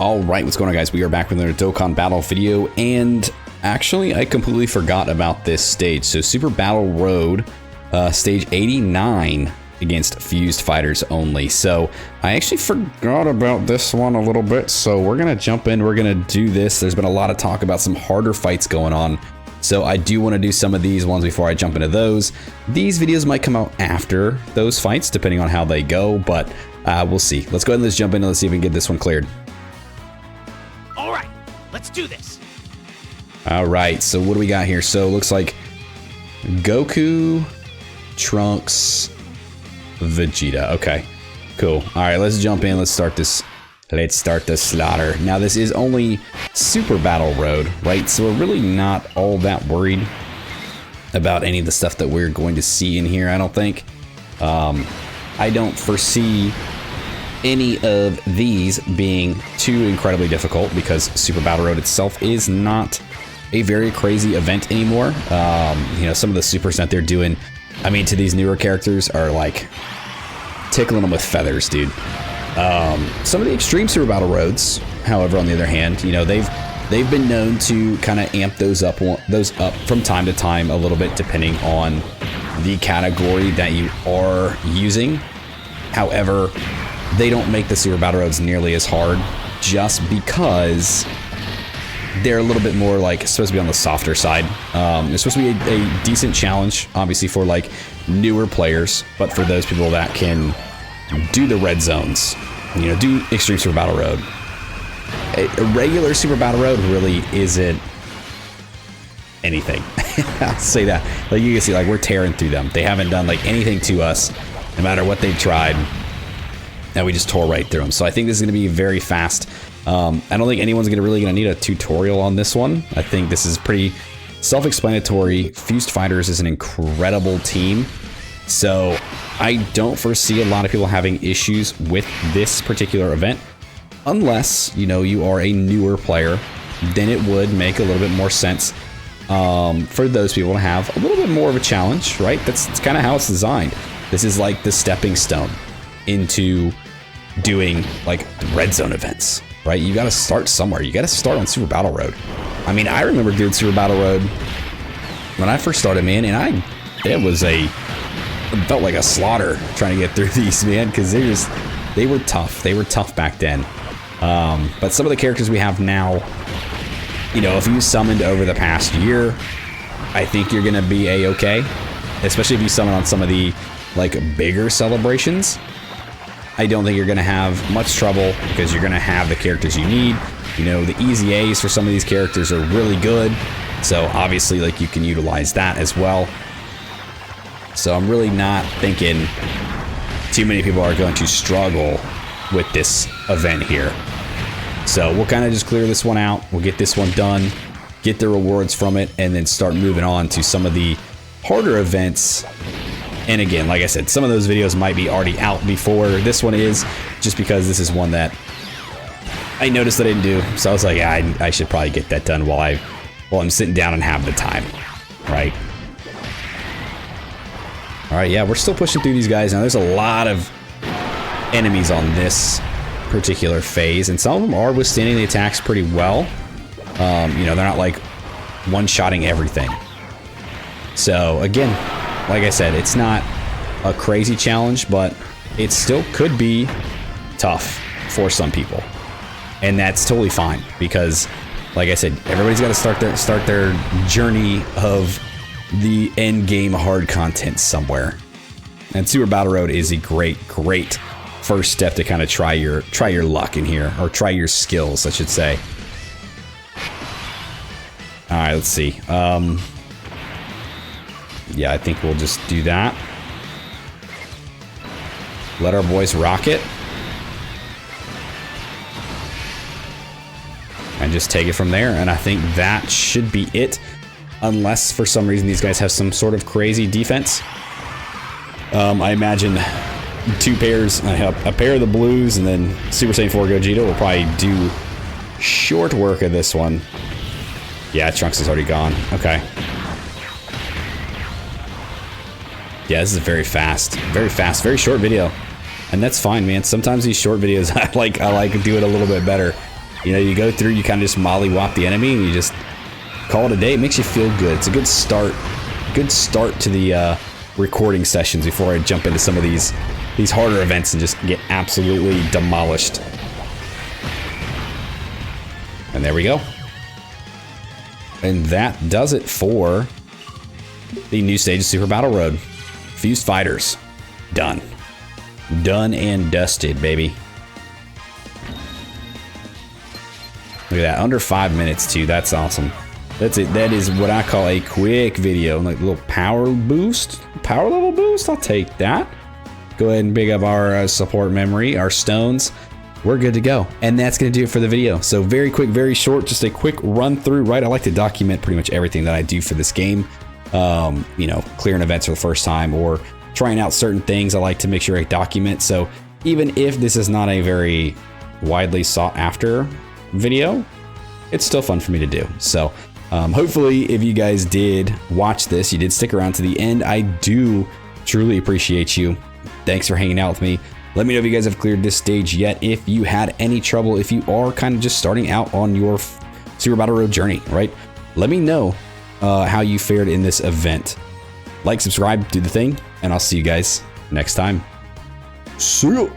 Alright, what's going on, guys? We are back with another Dokkan Battle video, and actually I completely forgot about this stage. So Super Battle Road, stage 89 against Fused Fighters only. So I actually forgot about this one a little bit, so we're gonna jump in, we're gonna do this. There's been a lot of talk about some harder fights going on, so I do want to do some of these ones before I jump into those. These videos might come out after those fights, depending on how they go, but we'll see. Let's go ahead and let's jump in and let's see if we can get this one cleared. Let's do this. All right, so what do we got here? So it looks like Goku, Trunks, Vegeta. Okay, cool. All right, let's jump in. Let's start this. Let's start the slaughter. Now this is only Super Battle Road, right? So we're really not all that worried about any of the stuff that we're going to see in here, I don't think. I don't foresee any of these being too incredibly difficult because Super Battle Road itself is not a very crazy event anymore. You know, some of the supers that they're doing, I mean, to these newer characters are like tickling them with feathers, dude. Some of the extreme Super Battle Roads, however, on the other hand, you know, they've been known to kind of amp those up from time to time a little bit, depending on the category that you are using. However, they don't make the Super Battle Roads nearly as hard just because they're a little bit more like supposed to be on the softer side. It's supposed to be a decent challenge, obviously, for like newer players, but for those people that can do the red zones, you know, do Extreme Super Battle Road. A regular Super Battle Road really isn't anything. I'll say that. Like you can see, like we're tearing through them. They haven't done like anything to us, no matter what they've tried. And we just tore right through them. So I think this is going to be very fast. I don't think anyone's really going to need a tutorial on this one. I think this is pretty self-explanatory. Fused Fighters is an incredible team. So I don't foresee a lot of people having issues with this particular event. Unless, you know, you are a newer player, then it would make a little bit more sense for those people to have a little bit more of a challenge, right? That's kind of how it's designed. This is like the stepping stone into doing like red zone events, right? You got to start somewhere. You got to start on Super Battle Road. I mean, I remember doing Super Battle Road when I first started, man, and it felt like a slaughter trying to get through these, man, because they were tough. They were tough back then. But some of the characters we have now, you know, if you summoned over the past year, I think you're gonna be a-okay, especially if you summon on some of the like bigger celebrations. I don't think you're going to have much trouble because you're going to have the characters you need. You know, the easy A's for some of these characters are really good. So obviously, like, you can utilize that as well. So I'm really not thinking too many people are going to struggle with this event here. So we'll kind of just clear this one out. We'll get this one done, get the rewards from it, and then start moving on to some of the harder events. And again, like I said, some of those videos might be already out before this one is, just because this is one that I noticed I didn't do. So I was like, yeah, I should probably get that done while I'm sitting down and have the time, right? All right, yeah, we're still pushing through these guys. Now, there's a lot of enemies on this particular phase, and some of them are withstanding the attacks pretty well. You know, they're not like one-shotting everything. So again, like I said, it's not a crazy challenge, but it still could be tough for some people. And that's totally fine because, like I said, everybody's got to start their journey of the end game hard content somewhere. And Super Battle Road is a great first step to kind of try your luck in here, or try your skills, I should say. All right, let's see. Yeah, I think we'll just do that. Let our boys rock it. And just take it from there. And I think that should be it. Unless for some reason these guys have some sort of crazy defense. I imagine two pairs, a pair of the blues and then Super Saiyan 4 Gogeta will probably do short work of this one. Yeah, Trunks is already gone. Okay. Yeah, this is very fast, very short video, and that's fine, man. Sometimes these short videos, I like to do it a little bit better. You know, you go through, you kind of just mollywop the enemy, and you just call it a day. It makes you feel good. It's a good start to the recording sessions before I jump into some of these harder events and just get absolutely demolished. And there we go. And that does it for the new stage of Super Battle Road. Fused Fighters. Done. Done and dusted, baby. Look at that. Under 5 minutes, too. That's awesome. That's it. That is what I call a quick video. Like a little power boost. Power level boost. I'll take that. Go ahead and big up our support memory, our stones. We're good to go. And that's going to do it for the video. So very quick, very short, just a quick run through, right? I like to document pretty much everything that I do for this game. You know, clearing events for the first time or trying out certain things. I like to make sure I document. So even if this is not a very widely sought after video, it's still fun for me to do. So hopefully if you guys did watch this, you did stick around to the end. I do truly appreciate you. Thanks for hanging out with me. Let me know if you guys have cleared this stage yet. If you had any trouble, if you are kind of just starting out on your Super Battle Road journey, right? Let me know how you fared in this event. Like, subscribe, do the thing, and I'll see you guys next time. See ya.